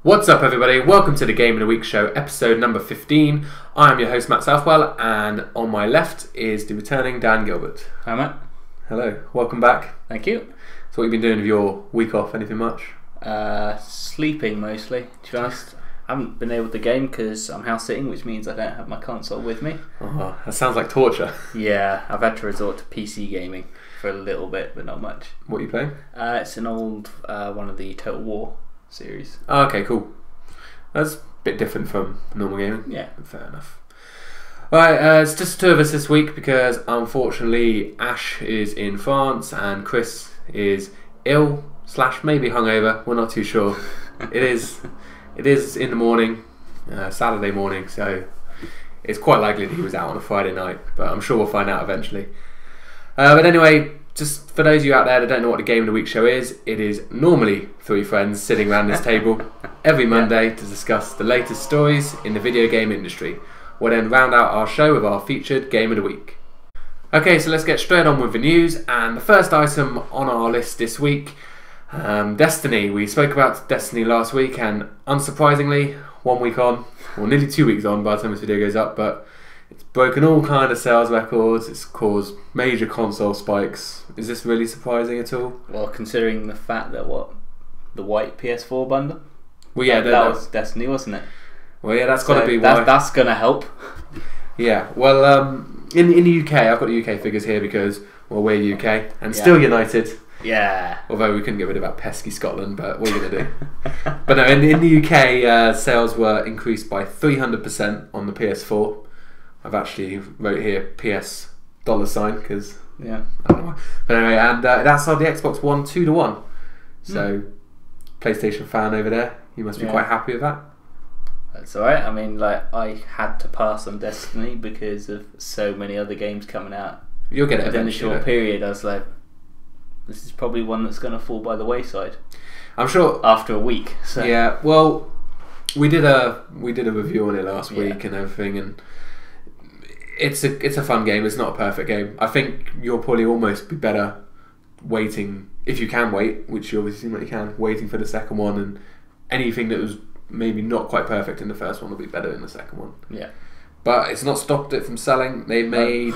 What's up, everybody? Welcome to the Game of the Week show, episode number 15. I am your host, Matt Southwell, and on my left is the returning Dan Gilbert. Hi, Matt. Hello, welcome back. Thank you. So what have you been doing with your week off? Anything much? Sleeping mostly, to be honest. I haven't been able to game because I'm house sitting, which means I don't have my console with me. Oh, that sounds like torture. Yeah, I've had to resort to PC gaming for a little bit, but not much. What are you playing? It's an old one of the Total War series. Oh, okay, cool. That's a bit different from normal gaming. Yeah. Fair enough. Alright, it's just two of us this week because unfortunately Ash is in France and Chris is ill / maybe hungover. We're not too sure. It is in the morning, Saturday morning, so it's quite likely that he was out on a Friday night, but I'm sure we'll find out eventually. But anyway, just for those of you out there that don't know what the Game of the Week show is, it is normally three friends sitting around this table every Monday to discuss the latest stories in the video game industry. We'll then round out our show with our featured Game of the Week. Okay, so let's get straight on with the news, and the first item on our list this week, Destiny. We spoke about Destiny last week, and unsurprisingly, 1 week on, or nearly 2 weeks on by the time this video goes up, but it's broken all kind of sales records. It's caused major console spikes. Is this really surprising at all? Well, considering the fact that the white PS4 bundle? Well, yeah, that was Destiny, wasn't it? Well, yeah, that's got to be why. That's going to help. Yeah, well, in the UK, I've got the UK figures here because, well, we're UK and still United. Yeah. Although we couldn't get rid of that pesky Scotland, but what are you going to do? But no, in the UK, sales were increased by 300% on the PS4. I've actually wrote here PS $ because I don't know why. But anyway, and that sold the Xbox One 2-1. So, PlayStation fan over there, you must be quite happy with that. That's alright. I mean, I had to pass on Destiny because of so many other games coming out. You'll get it within eventually. a short period. I was like, this is probably one that's going to fall by the wayside. I'm sure after a week. So. Yeah. Well, we did a review on it last week and everything, and it's a fun game. It's not a perfect game. I think you'll probably almost be better waiting, if you can wait, which you obviously seem like you can, waiting for the second one, and anything that was maybe not quite perfect in the first one will be better in the second one. Yeah. But it's not stopped it from selling. They made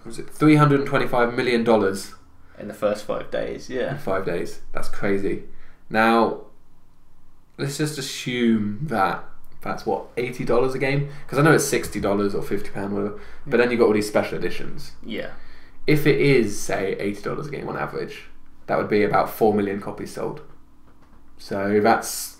was it $325 million in the first 5 days. Yeah. In 5 days. That's crazy. Now, let's just assume that that's what, $80 a game? Because I know it's $60 or £50, whatever. But then you got all these special editions. Yeah. If it is, say, $80 a game on average, that would be about 4 million copies sold. So that's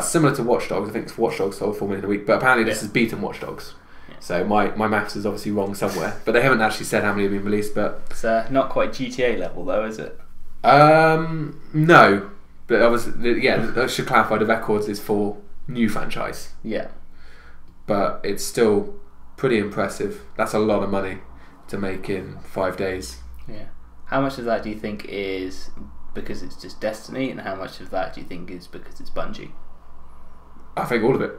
similar to Watch Dogs. I think Watch Dogs sold 4 million a week, but apparently this is beaten Watch Dogs. Yeah. So my maths is obviously wrong somewhere. But they haven't actually said how many have been released. But it's not quite GTA level though, is it? No. But obviously, I should clarify, the records is for new franchise. Yeah. But it's still pretty impressive. That's a lot of money to make in 5 days. Yeah. How much of that do you think is because it's just Destiny, and how much of that do you think is because it's Bungie? I think all of it.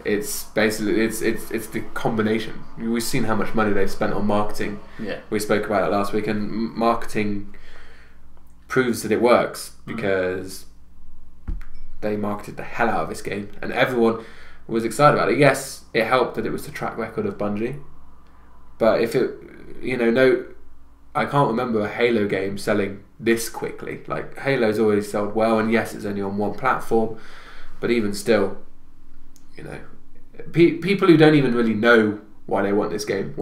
It's basically it's the combination. We've seen how much money they've spent on marketing. Yeah. We spoke about it last week, and marketing proves that it works because they marketed the hell out of this game, and everyone was excited about it. Yes, it helped that it was the track record of Bungie, but if it, I can't remember a Halo game selling this quickly. Like, Halo's already sold well, and yes, it's only on one platform, but even still, people who don't even really know why they want this game.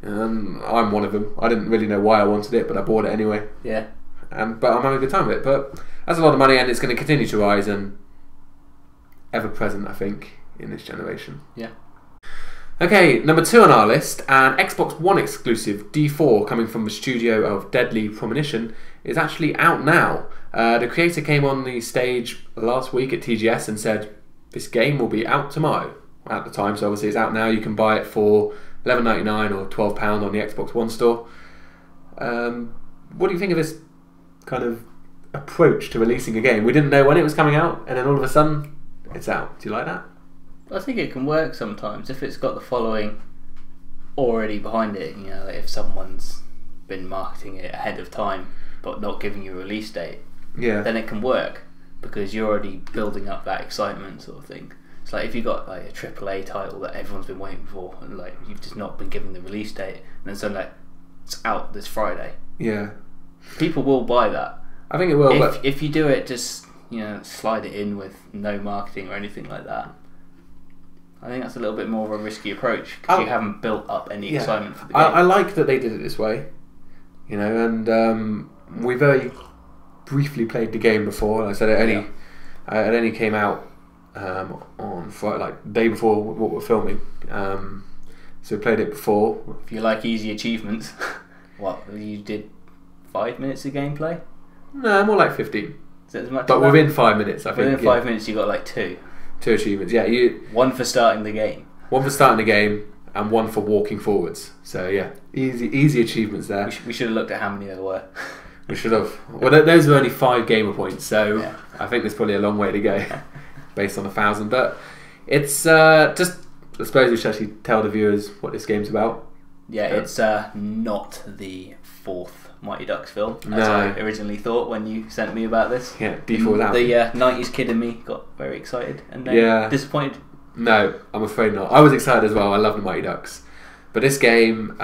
And I'm one of them. I didn't really know why I wanted it, but I bought it anyway. Yeah. But I'm having a good time with it. But that's a lot of money, and it's going to continue to rise, and ever present, I think, in this generation. Yeah. Okay, number 2 on our list, an Xbox One exclusive, D4, coming from the studio of Deadly Premonition, is actually out now. The creator came on the stage last week at TGS and said, this game will be out tomorrow at the time, so obviously it's out now. You can buy it for $11.99 or £12 on the Xbox One store. What do you think of this kind of approach to releasing a game? We didn't know when it was coming out, and then all of a sudden, it's out. Do you like that? I think it can work sometimes if it's got the following already behind it. If someone's been marketing it ahead of time but not giving you a release date, then it can work. because you're already building up that excitement sort of thing. It's like if you got like a AAA title that everyone's been waiting for, and like you've just not been given the release date, and then suddenly like, it's out this Friday. Yeah, people will buy that. I think it will. If you do it, just slide it in with no marketing or anything like that. I think that's a little bit more of a risky approach because you haven't built up any excitement for the game. I like that they did it this way, and we very briefly played the game before. Like I said it only came out on Friday, like the day before what we're filming. So we played it before. If you like easy achievements, what you did 5 minutes of gameplay? No, more like 15. Is that as much? But within 5 minutes, I think. Within 5 minutes, you got like two achievements. Yeah, one for starting the game. One for starting the game, and one for walking forwards. So yeah, easy achievements there. We should have looked at how many there were. We should have. Well, those were only 5 gamer points, so I think there's probably a long way to go, based on 1,000. But it's just. I suppose we should actually tell the viewers what this game's about. Yeah, it's not the 4th Mighty Ducks film, as I originally thought when you sent me about this. Yeah, default out. The 90s kid in me got very excited and then disappointed. No, I'm afraid not. I was excited as well. I love the Mighty Ducks. But this game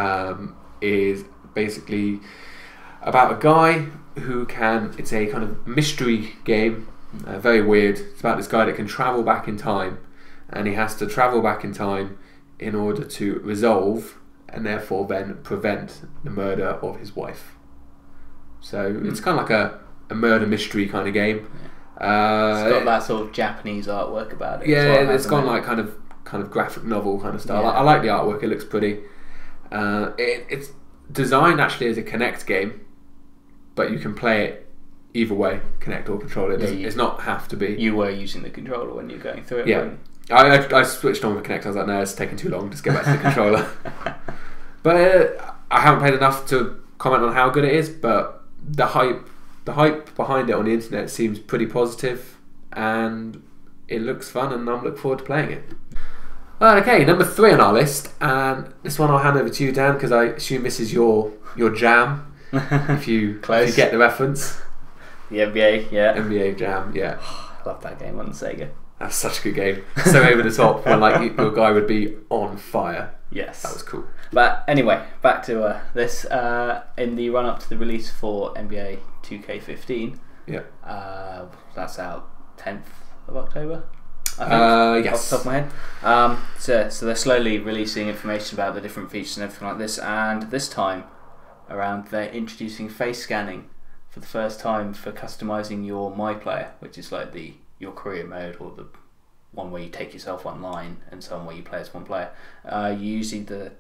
is basically about a guy who can... It's a kind of mystery game. Very weird. It's about this guy that can travel back in time. And he has to travel back in time in order to resolve and therefore then prevent the murder of his wife. So it's kind of like a murder mystery kind of game. It's got that sort of Japanese artwork about it. Yeah, it's gone like kind of graphic novel kind of style. Yeah. I like the artwork; it looks pretty. It's designed actually as a Kinect game, but you can play it either way, Kinect or controller. It's not have to be. You were using the controller when you were going through it. Yeah, I switched on with Kinect. I was like, no, it's taking too long. Just get back to the controller. But I haven't played enough to comment on how good it is. But the hype behind it on the internet seems pretty positive, and it looks fun, and I'm looking forward to playing it. Okay, number 3 on our list, and this one I'll hand over to you, Dan, because I assume this is your jam. if you get the reference. The NBA, yeah. NBA Jam, yeah. I love that game on Sega. That's such a good game. So over the top when like your guy would be on fire. Yes. That was cool. But anyway, back to this. In the run up to the release for NBA 2K15, that's out 10th of October, I think, yes. off the top of my head. So they're slowly releasing information about the different features and everything like this, and this time around they're introducing face scanning for the first time for customizing your My Player, which is like your career mode, or the one where you take yourself online and so on, where you play as one player. Using the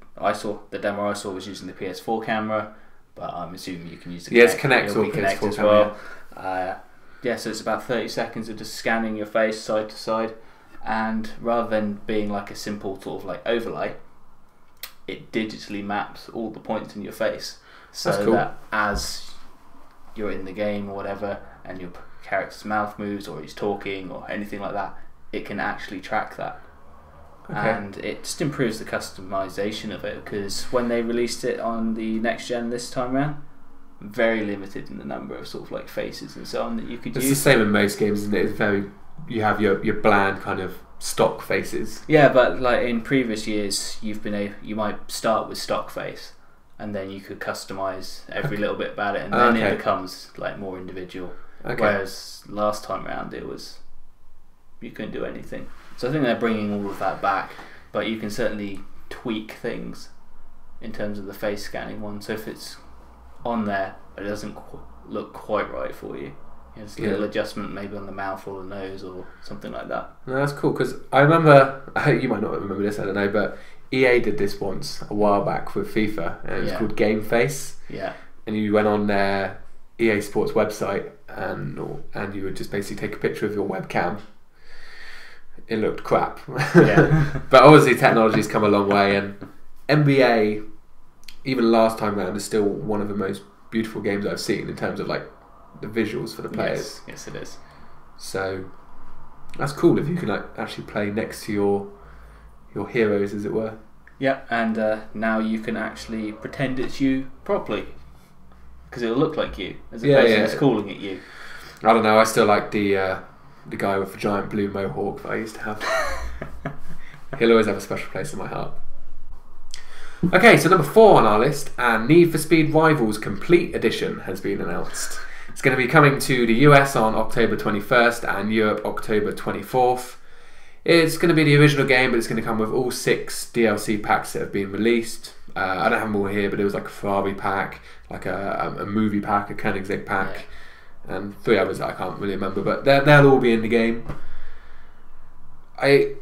demo I saw was using the PS4 camera, but I'm assuming you can use the Kinect. Yes, Kinect or Kinect PS4 as camera. Well. So it's about 30 seconds of just scanning your face side to side, and rather than being like a simple sort of like overlay, it digitally maps all the points in your face, so that as you're in the game or whatever, and your character's mouth moves or he's talking or anything like that, it can actually track that. Okay. And it just improves the customization of it, because when they released it on the next gen this time around, very limited in the number of sort of like faces and so on that you could use. It's the same in most games, isn't it? It's you have your bland kind of stock faces. Yeah, but like in previous years, you might start with stock face, and then you could customize every little bit about it, and then it becomes like more individual. Okay. Whereas last time around, you couldn't do anything. So I think they're bringing all of that back, but you can certainly tweak things in terms of the face scanning one. So if it's on there but it doesn't look quite right for you, there's a little adjustment maybe on the mouth or the nose or something like that. No, that's cool, because I remember, you might not remember this, I don't know, but EA did this once a while back with FIFA, and it was called Game Face. Yeah. And you went on their EA Sports website and you would just basically take a picture of your webcam. It looked crap. Yeah. But obviously technology's come a long way, and NBA, even last time round, is still one of the most beautiful games I've seen in terms of like the visuals for the players. Yes, it is. So that's cool if you can like actually play next to your heroes, as it were. Yeah, and now you can actually pretend it's you properly, because it'll look like you as opposed to just calling it you. I don't know. I still like the guy with the giant blue mohawk that I used to have. He'll always have a special place in my heart. Okay, so number 4 on our list, and Need for Speed Rivals Complete Edition has been announced. It's going to be coming to the US on October 21st and Europe October 24th. It's going to be the original game, but it's going to come with all 6 DLC packs that have been released. I don't have them all here, but it was like a Ferrari pack, like a movie pack, a Koenigsegg pack, and 3 others that I can't really remember, but they'll all be in the game. I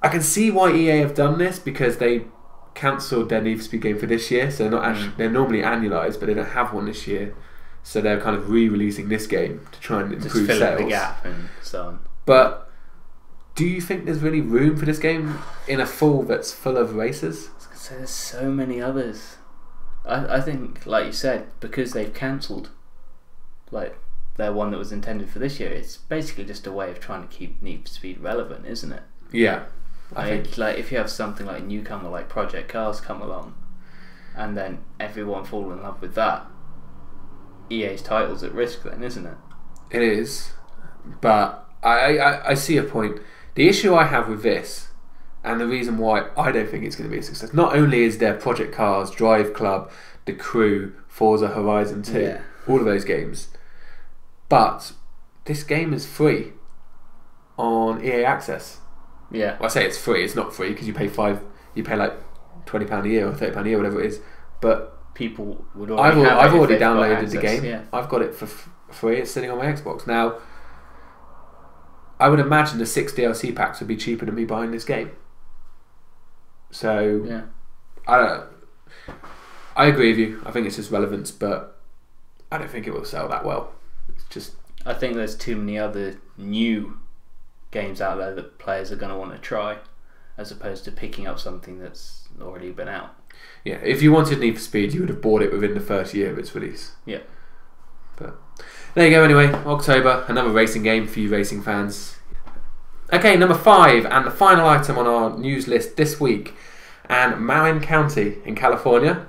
can see why EA have done this, because they cancelled their Need for Speed game for this year, so they're not actually, they're normally annualised, but they don't have one this year, so they're kind of re-releasing this game to try and improve just fill sales. in the gap and so on. But do you think there's really room for this game in a full that's full of races? I was gonna say there's so many others. I think, like you said, because they've cancelled like their one that was intended for this year, it's basically just a way of trying to keep Need for Speed relevant, isn't it? Yeah. I think like if you have something like a newcomer like Project Cars come along, and then everyone fall in love with that, EA's title's at risk then, isn't it? It is, but I see a point. The issue I have with this, and the reason why I don't think it's going to be a success, not only is there Project Cars, Drive Club, The Crew, Forza Horizon 2, all of those games, but this game is free on EA Access. Yeah. Well, I say it's free. It's not free because you pay like £20 a year or £30 a year, whatever it is. But people would already have I've it already if they've got downloaded access, the game. yeah. I've got it for free. It's sitting on my Xbox now. I would imagine the 6 DLC packs would be cheaper than me buying this game. So yeah, I agree with you. I think it's just relevance, but I don't think it will sell that well. It's just, I think there's too many other new games out there that players are going to want to try, as opposed to picking up something that's already been out. yeah. If you wanted Need for Speed, you would have bought it within the first year of its release. Yeah. But there you go. Anyway, October, another racing game for you racing fans. Okay, number 5 and the final item on our news list this week, and Marin County in California.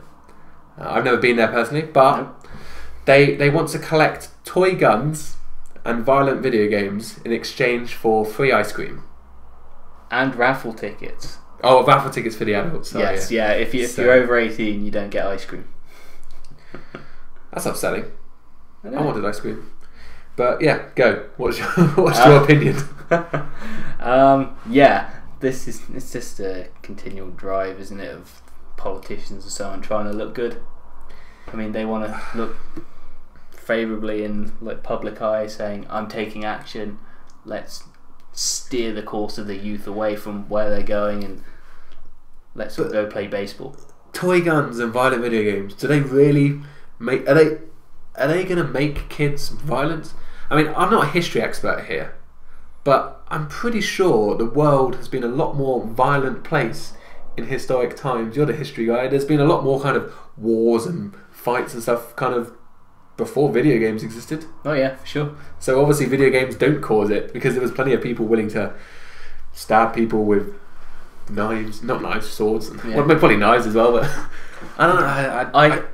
I've never been there personally, but they want to collect toy guns and violent video games in exchange for free ice cream and raffle tickets. Oh, raffle tickets for the adults. Sorry, yes, yeah. If you're over 18, you don't get ice cream. That's upsetting. I I wanted ice cream, but yeah, go. What's your opinion? Yeah, it's just a continual drive, isn't it, of politicians and so on trying to look good. I mean, they want to look favourably in like public eye, saying I'm taking action. Let's steer the course of the youth away from where they're going, and let's all go play baseball. Toy guns and violent video games. Do they really make? Are they going to make kids violent? I mean, I'm not a history expert here, but I'm pretty sure the world has been a lot more violent place in historic times. You're the history guy. There's been a lot more kind of wars and fights and stuff kind of before video games existed. Oh yeah, for sure. So obviously video games don't cause it, because there was plenty of people willing to stab people with knives, not knives, swords. Yeah. Well, probably knives as well, but I don't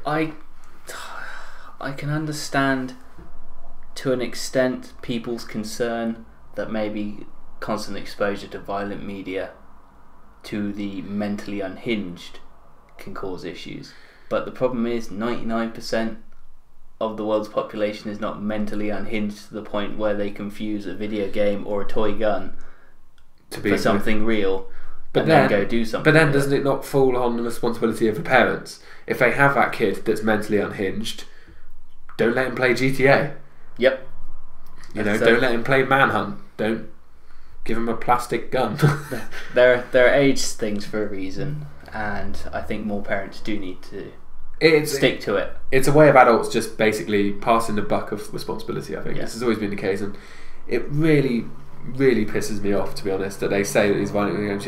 know. I can understand to an extent people's concern that maybe constant exposure to violent media to the mentally unhinged can cause issues. But the problem is 99% of the world's population is not mentally unhinged to the point where they confuse a video game or a toy gun for something real, but then go do something. But then doesn't it not fall on the responsibility of the parents? If they have that kid that's mentally unhinged, don't let him play GTA. Yep. Don't let him play Manhunt. Don't give him a plastic gun. There are age things for a reason, and I think more parents do need to stick to it. It's a way of adults just basically passing the buck of responsibility, I think. Yeah. This has always been the case, and it really, really pisses me off, to be honest, that they say that these violent games.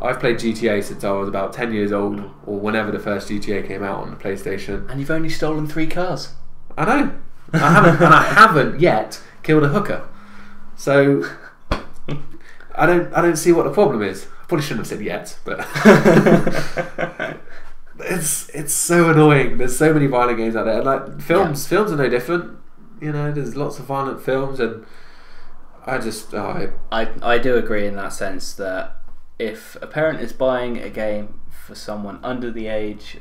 I've played GTA since I was about 10 years old, or whenever the first GTA came out on the PlayStation. And you've only stolen 3 cars. I know. I haven't yet killed a hooker. So I don't see what the problem is. I probably shouldn't have said yet, but it's so annoying. There's so many violent games out there. And like films are no different. there's lots of violent films, and I do agree in that sense that if a parent is buying a game for someone under the age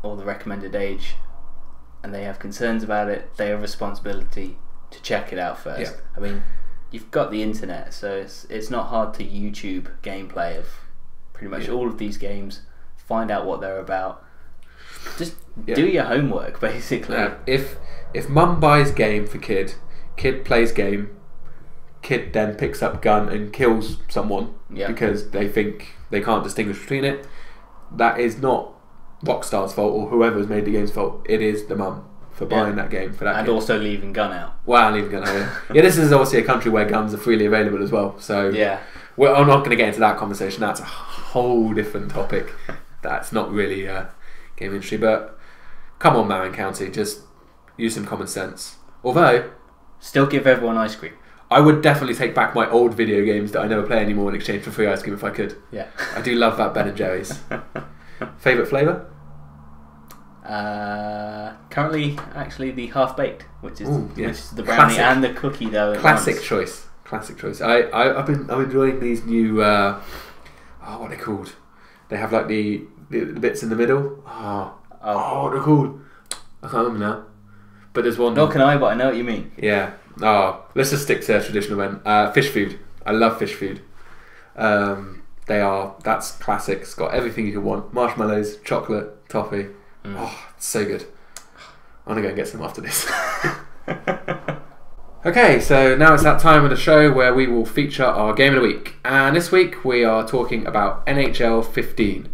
or the recommended age and they have concerns about it, they have a responsibility to check it out first. Yeah. I mean, you've got the internet, so it's not hard to YouTube gameplay of pretty much all of these games, find out what they're about. Just do your homework, basically. If mum buys game for kid plays game, kid then picks up gun and kills someone because they think they can't distinguish between it, that is not Rockstar's fault or whoever's made the game's fault. It is the mum for buying that game for that and kid. Also leaving gun out. Well, leaving gun out. Yeah, this is obviously a country where guns are freely available as well. So I'm not going to get into that conversation. That's a whole different topic. That's not really game industry. But come on, Marin County, just use some common sense. Although, still give everyone ice cream. I would definitely take back my old video games that I never play anymore in exchange for free ice cream if I could. Yeah, I do love that Ben and Jerry's. Favourite flavour? Currently, actually, the half baked, which is the brownie and the cookie though. Classic choice. I've been enjoying these new. What are they called? They have like the bits in the middle. What they're called? I can't remember now. But there's one. Nor can I, but I know what you mean. Yeah. Let's just stick to traditional then. Fish food. I love fish food. That's classic. It's got everything you can want. Marshmallows, chocolate, toffee. It's so good. I'm going to go and get some after this. Okay, so now it's that time of the show where we will feature our game of the week. And this week we are talking about NHL 15.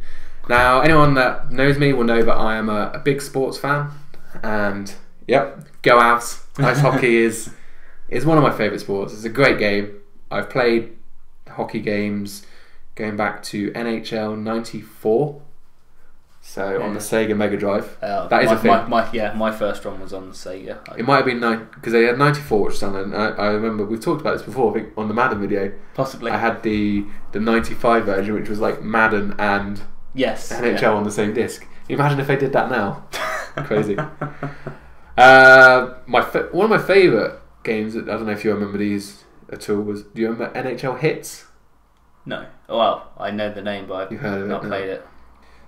Now, anyone that knows me will know that I am a big sports fan. And, go Avs. Ice hockey is one of my favourite sports. It's a great game. I've played hockey games going back to NHL 94. So on the Sega Mega Drive, that is a thing. My first one was on the Sega. It might have been because they had 94, which and I remember we've talked about this before. I think on the Madden video, possibly. I had the 95 version, which was like Madden and NHL on the same disc. Can you imagine if they did that now? Crazy. One of my favourite games. I don't know if you remember these at all. Do you remember NHL Hits? No. Well, I know the name, but I've not played it.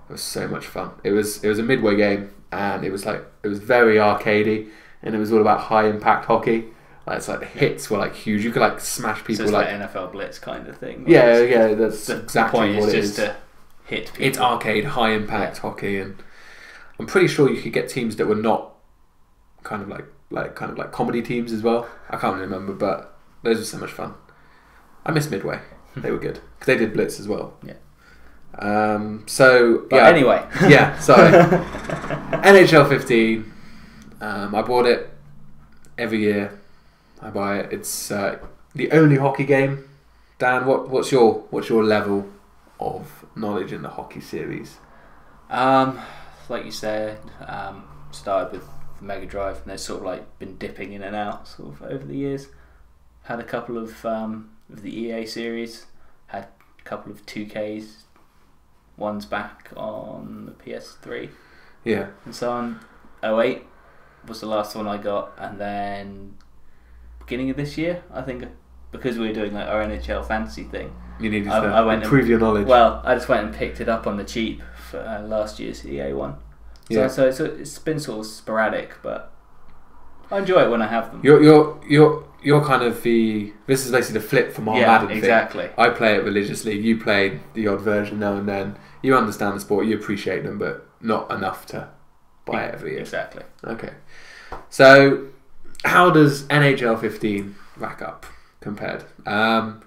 It was so much fun. It was a midway game, and it was very arcadey, and it was all about high impact hockey. It's like the hits were like huge. You could like smash people. So it's like NFL Blitz kind of thing. Yeah. That's exactly what it is. Just to hit people. It's arcade, high impact hockey, and I'm pretty sure you could get teams that were not kind of like comedy teams as well. I can't really remember, but those were so much fun. I miss Midway. They were good because they did Blitz as well. Yeah. Anyway. Yeah, sorry. NHL 15. I bought it every year. I buy it. It's the only hockey game. Dan, what's your level of knowledge in the hockey series? Like you said, started with the Mega Drive, and it's sort of like been dipping in and out sort of over the years. Had a couple of the EA series. Had a couple of 2Ks. One's back on the PS3. Yeah. And so on. 08 was the last one I got, and then beginning of this year, I think, because we were doing like our NHL fantasy thing. You needed to improve your knowledge. Well, I just went and picked it up on the cheap for last year's EA one. So it's been sort of sporadic, but I enjoy it when I have them. You're kind of this is basically the flip from our Madden thing. Exactly. I play it religiously. You play the odd version now and then. You understand the sport. You appreciate them, but not enough to buy it every year. Exactly. Okay. So, how does NHL 15 rack up compared? So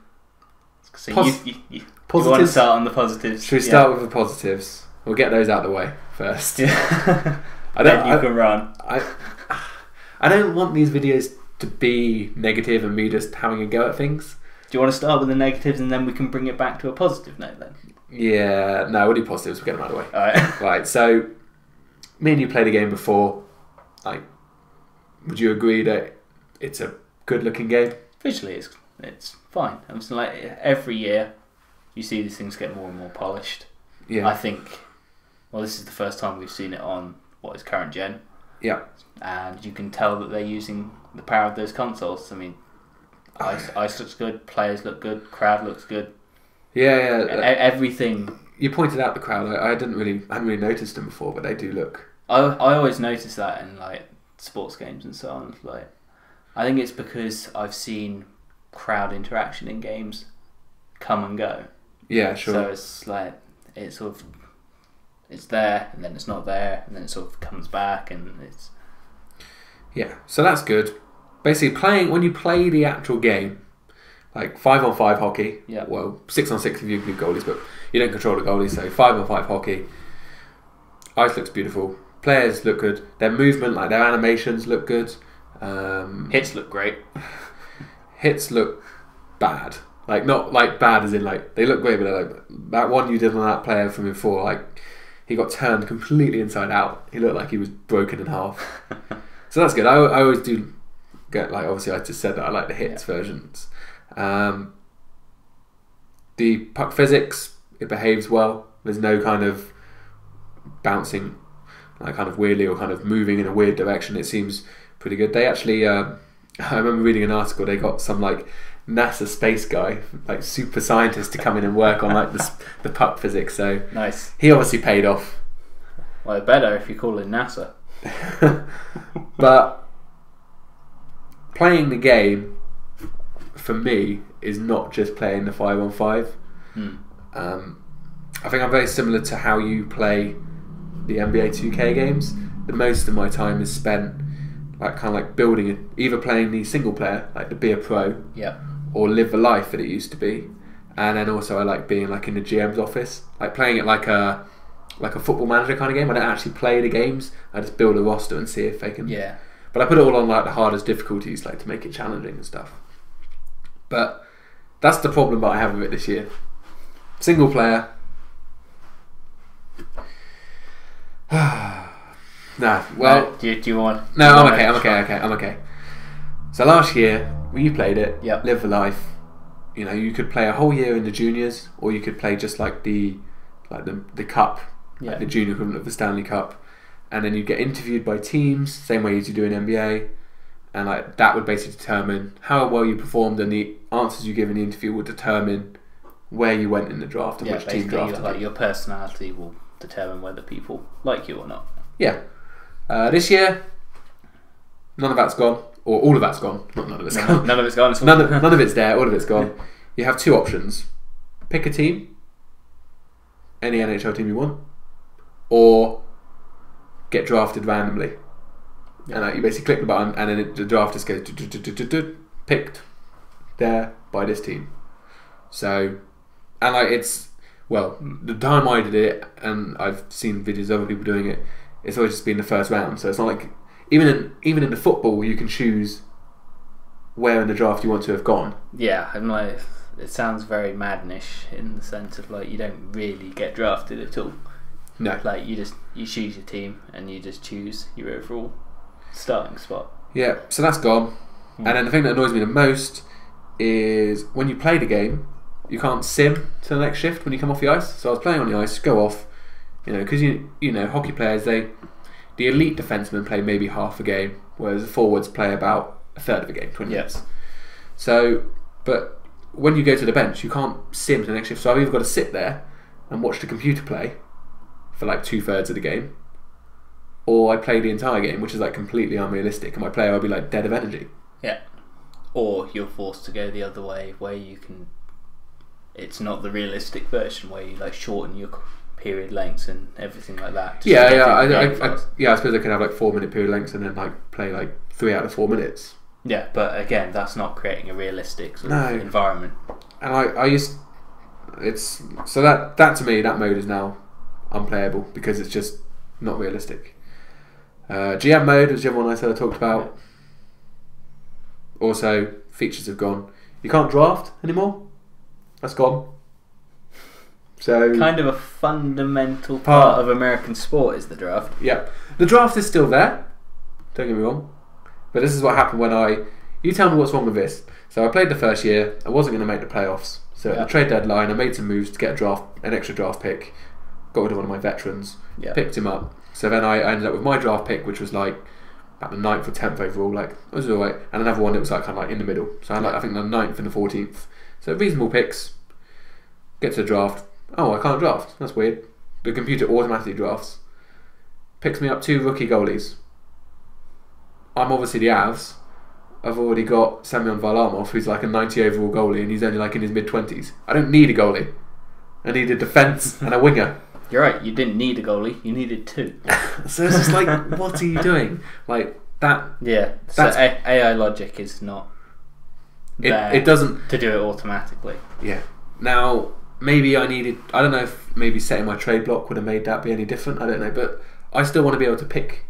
you want to start on the positives. Should we start with the positives? We'll get those out of the way first. Yeah. You can run. I don't want these videos to be negative and me just having a go at things. Do you want to start with the negatives and then we can bring it back to a positive note then? Yeah, no, we'll do positives, we'll get them out of the way. Alright. Right, so me and you played a game before. Would you agree that it's a good looking game? Visually it's fine. I'm just like every year you see these things get more and more polished. Yeah. I think this is the first time we've seen it on what is current gen. Yeah. And you can tell that they're using the power of those consoles. I mean, ice looks good, players look good, crowd looks good. Yeah. Everything. You pointed out the crowd. I hadn't really noticed them before, but they do look. I always notice that in like sports games and so on. Like, I think it's because I've seen crowd interaction in games come and go. Yeah, sure. So it's like it's there and then it's not there and then it sort of comes back and it's. Yeah, so that's good. Basically, when you play the actual game, like 5-on-5 hockey. Yeah. Well, 6-on-6 if you include goalies, but you don't control the goalies. So 5-on-5 hockey. Ice looks beautiful. Players look good. Their movement, like their animations, look good. Hits look great. Hits look bad. Like not like bad as in like they look great, but they're like that one you did on that player from before. Like he got turned completely inside out. He looked like he was broken in half. So that's good. I always do get like obviously I just said that I like the hits versions. The puck physics, it behaves well. There's no kind of bouncing like kind of weirdly or kind of moving in a weird direction. It seems pretty good. They actually I remember reading an article, they got some like NASA space guy, like super scientist, to come in and work on like the puck physics. So nice. He obviously paid off. Well, better if you call it NASA. But playing the game for me is not just playing the 5-on-5. I think I'm very similar to how you play the NBA 2K games. The most of my time is spent like kind of like building it, either playing the single player, like to be a pro, or live the life that it used to be. And then also I like being like in the GM's office, like playing it like a football manager kind of game. I don't actually play the games. I just build a roster and see if they can. Yeah. But I put it all on like the hardest difficulties, like to make it challenging and stuff. But that's the problem that I have with it this year. Single player. Nah. Well. Do you want? No, I'm okay. So last year, when you played it, Live for Life. You know, you could play a whole year in the juniors, or you could play just like the cup, like the junior equivalent of the Stanley Cup, and then you get interviewed by teams, same way as you do in NBA, and like that would basically determine how well you performed, and the answers you give in the interview will determine where you went in the draft and which team drafted. Like your personality will determine whether people like you or not. Yeah. This year, none of that's gone, or all of that's gone. Not none of it's gone. None of it's gone. None of it's there. All of it's gone. You have two options: pick a team, any NHL team you want, or get drafted randomly. And you basically click the button, and then the draft just goes picked there by this team. So, and like the time I did it, and I've seen videos of other people doing it, it's always just been the first round. So it's not like even in the football you can choose where in the draft you want to have gone. Yeah, and like it sounds very Madden-ish in the sense of like you don't really get drafted at all. No, like you choose your team and you just choose your overall starting spot. Yeah, so that's gone. And then the thing that annoys me the most is when you play the game, you can't sim to the next shift when you come off the ice. So I was playing on the ice, go off, because you know hockey players, the elite defensemen play maybe half a game, whereas the forwards play about a third of a game, 20 minutes. So, but when you go to the bench, you can't sim to the next shift. So I've either got to sit there and watch the computer play for like 2/3 of the game, or I play the entire game, which is like completely unrealistic, and my player will be like dead of energy. Yeah. Or you're forced to go the other way, where you can. It's not the realistic version where you like shorten your period lengths and everything like that. I suppose I could have like 4-minute period lengths and then like play like 3 out of 4 minutes. Yeah, but again, that's not creating a realistic sort of environment. And so that to me, that mode is now unplayable because it's just not realistic. GM mode was the other one I said I talked about. Also, features have gone. You can't draft anymore. That's gone. So kind of a fundamental part of American sport is the draft. Yeah, the draft is still there. Don't get me wrong, but this is what happened when you tell me what's wrong with this. So I played the first year. I wasn't going to make the playoffs. So at the trade deadline, I made some moves to get an extra draft pick, got rid of one of my veterans, Yeah. picked him up. So then I ended up with my draft pick, which was like about the 9th or 10th overall, like it was alright, and another one that was like kind of like in the middle. So I had like I think the 9th and the 14th. So reasonable picks. Get to the draft. Oh, I can't draft. That's weird. The computer automatically drafts. Picks me up 2 rookie goalies. I'm obviously the Avs. I've already got Semyon Varlamov, who's like a 90 overall goalie, and he's only like in his mid-20s. I don't need a goalie. I need a defence and a winger. You're right, you didn't need a goalie, you needed 2. So it's just like, what are you doing? Like, that... Yeah, so AI logic is not there it doesn't... to do it automatically. Yeah. Now, maybe I don't know if maybe setting my trade block would have made that be any different, I don't know, but I still want to be able to pick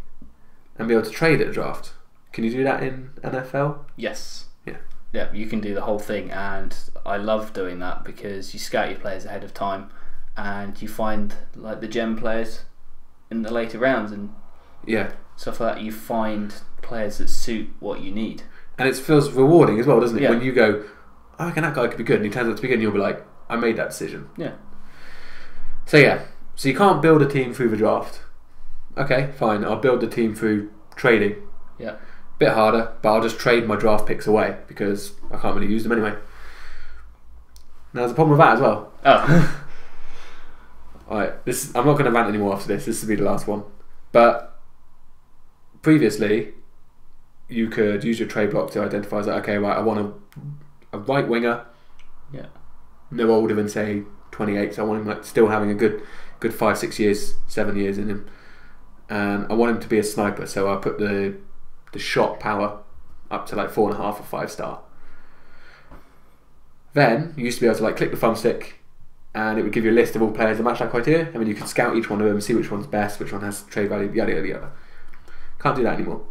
and be able to trade at a draft. Can you do that in NFL? Yes. Yeah. Yeah, you can do the whole thing, and I love doing that because you scout your players ahead of time and you find like the gem players in the later rounds and stuff like that. You find players that suit what you need. And it feels rewarding as well, doesn't it? Yeah. When you go, I reckon that guy could be good, and he turns out to be good, and you'll be like, I made that decision. Yeah. So you can't build a team through the draft. Okay, fine, I'll build the team through trading. Yeah. Bit harder, but I'll just trade my draft picks away because I can't really use them anyway. Now there's a problem with that as well. Oh. Alright, I'm not going to rant anymore after this. This will be the last one. But previously, you could use your trade block to identify as like, okay, right, I want a right winger. Yeah. No older than say 28, so I want him like still having a good 5, 6 years, 7 years in him. And I want him to be a sniper, so I put the shot power up to like 4.5 or 5 star. Then you used to be able to like click the thumbstick and it would give you a list of all players that match that criteria, and then you could scout each one of them, see which one's best, which one has trade value, yada yada yada. Can't do that anymore.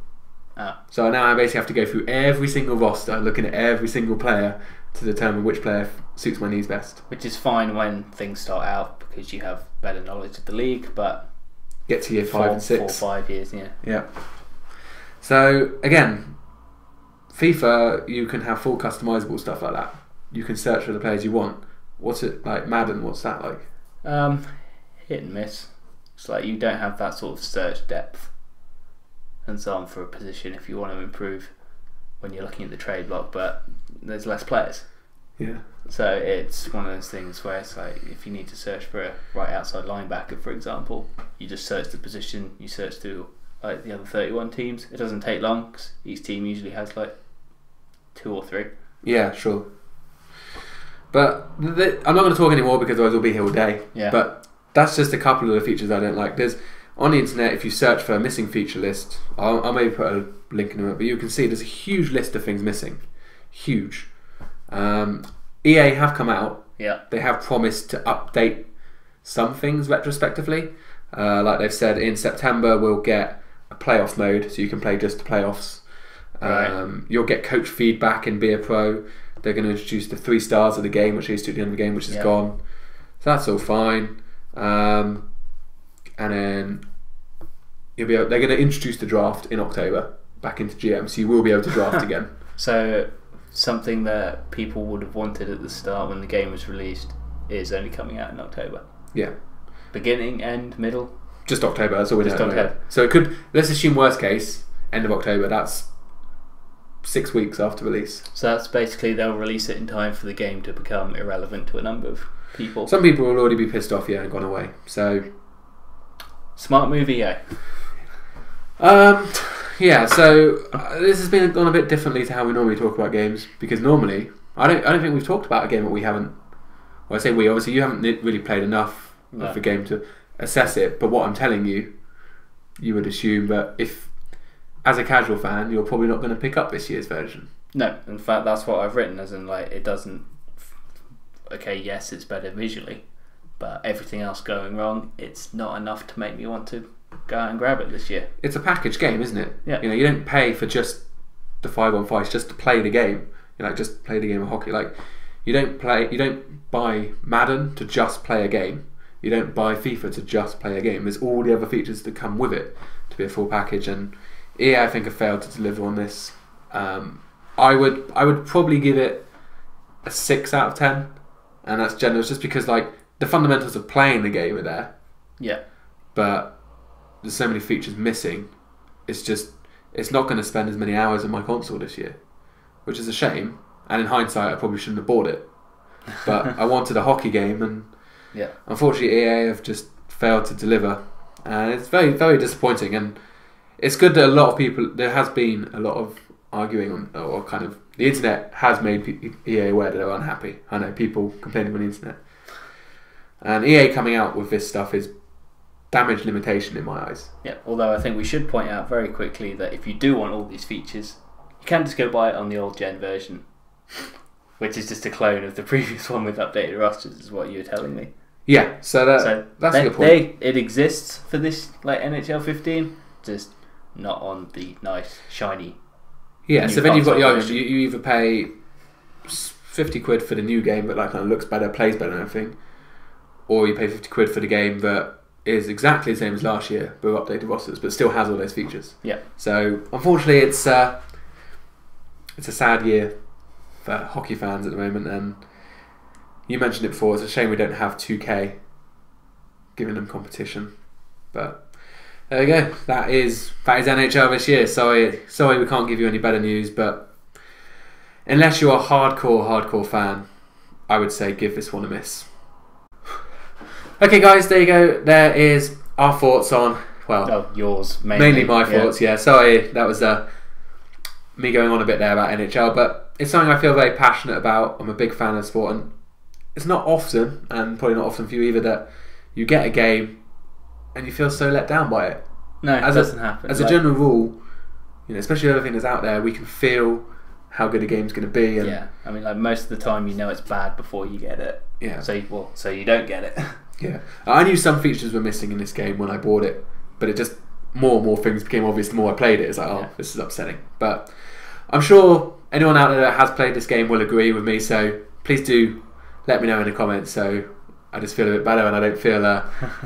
So now I basically have to go through every single roster, looking at every single player to determine which player suits my needs best. Which is fine when things start out because you have better knowledge of the league, but get to year 5 and 6. 4 or 5 years, yeah. So again, FIFA, you can have full customizable stuff like that. You can search for the players you want. What's it like? Madden, what's that like? Hit and miss. It's like you don't have that sort of search depth and so on for a position if you want to improve when you're looking at the trade block, but there's less players. Yeah. So it's one of those things where it's like if you need to search for a right outside linebacker, for example, you just search the position, you search through like the other 31 teams. It doesn't take long because each team usually has like 2 or 3. Yeah, sure. But I'm not going to talk anymore because otherwise we'll be here all day. Yeah. But that's just a couple of the features I don't like. There's on the internet, if you search for a missing feature list, I'll maybe put a link in a minute, but you can see there's a huge list of things missing. Huge. EA have come out. Yeah. They have promised to update some things retrospectively. Like they've said, in September we'll get a playoff mode, so you can play just the playoffs. Right. You'll get coach feedback in Beer Pro. They're going to introduce the 3 stars of the game, which is to the end of the game, which is gone. So that's all fine. And then they're going to introduce the draft in October back into GM, so you will be able to draft again. So something that people would have wanted at the start when the game was released is only coming out in October. Yeah. Beginning, end, middle? Just October, that's all we know. Just October. So it could, let's assume worst case, end of October, that's 6 weeks after release. So that's basically they'll release it in time for the game to become irrelevant to a number of people. Some people will already be pissed off, and gone away. So smart move, EA. Yeah. So this has been gone a bit differently to how we normally talk about games, because normally I don't think we've talked about a game that we haven't. Well, I say we. Obviously, you haven't really played enough of the game to assess it. But what I'm telling you, you would assume that if, as a casual fan, you're probably not going to pick up this year's version. No, in fact, that's what I've written. As in, like, it doesn't. Okay, yes, it's better visually, but everything else going wrong, it's not enough to make me want to go out and grab it this year. It's a package game, isn't it? Yeah. You don't pay for just the 5-on-5s just to play the game. Just play the game of hockey. Like, you don't buy Madden to just play a game. You don't buy FIFA to just play a game. There's all the other features that come with it to be a full package, and EA, I think, have failed to deliver on this. I would probably give it a 6 out of 10, and that's generous, just because like the fundamentals of playing the game are there. Yeah. But there's so many features missing. It's not going to spend as many hours on my console this year, which is a shame. And in hindsight, I probably shouldn't have bought it. But I wanted a hockey game, and unfortunately EA have just failed to deliver. And it's very, very disappointing. And it's good that a lot of people, there has been a lot of arguing on, or kind of, the internet has made EA aware that they're unhappy. I know people complaining on the internet. And EA coming out with this stuff is damage limitation in my eyes. Yeah, although I think we should point out very quickly that if you do want all these features, you can just go buy it on the old gen version, which is just a clone of the previous one with updated rosters, is what you were telling me. Yeah, so that's a good point. It exists for this like NHL 15, just not on the nice, shiny. Yeah, so then you've got the option. You either pay 50 quid for the new game that like kind of looks better, plays better and everything, or you pay 50 quid for the game that is exactly the same as last year with updated rosters, but still has all those features. Yeah. So unfortunately, it's a sad year for hockey fans at the moment, and you mentioned it before. It's a shame we don't have 2K giving them competition, but there we go. That is NHL this year. Sorry, we can't give you any better news, but unless you're a hardcore fan, I would say give this one a miss. Okay, guys, there you go. There is our thoughts on, yours mainly my thoughts. Yeah, sorry, that was me going on a bit there about NHL, but it's something I feel very passionate about. I'm a big fan of sport, and it's not often, and probably not often for you either, that you get a game and you feel so let down by it. No, it doesn't happen. As a general rule, especially with everything that's out there, we can feel how good a game's going to be. And yeah, I mean, like most of the time, you know it's bad before you get it. Yeah. So you don't get it. Yeah, I knew some features were missing in this game when I bought it, but it just more and more things became obvious the more I played it. It's like, this is upsetting. But I'm sure anyone out there that has played this game will agree with me. So please do let me know in the comments, so I just feel a bit better and I don't feel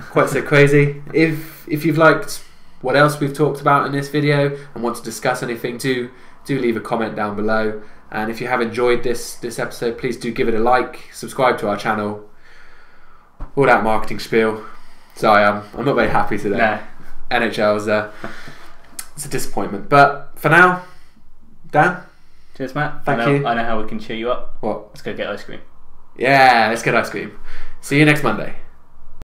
quite so crazy. If you've liked what else we've talked about in this video and want to discuss anything, do leave a comment down below. And if you have enjoyed this episode, please do give it a like, subscribe to our channel. All that marketing spiel. Sorry, I'm not very happy today. No. NHL's it's a disappointment. But for now, Dan. Cheers, Matt. Thank you. I know how we can cheer you up. What? Let's go get ice cream. Yeah, let's get ice cream. See you next Monday.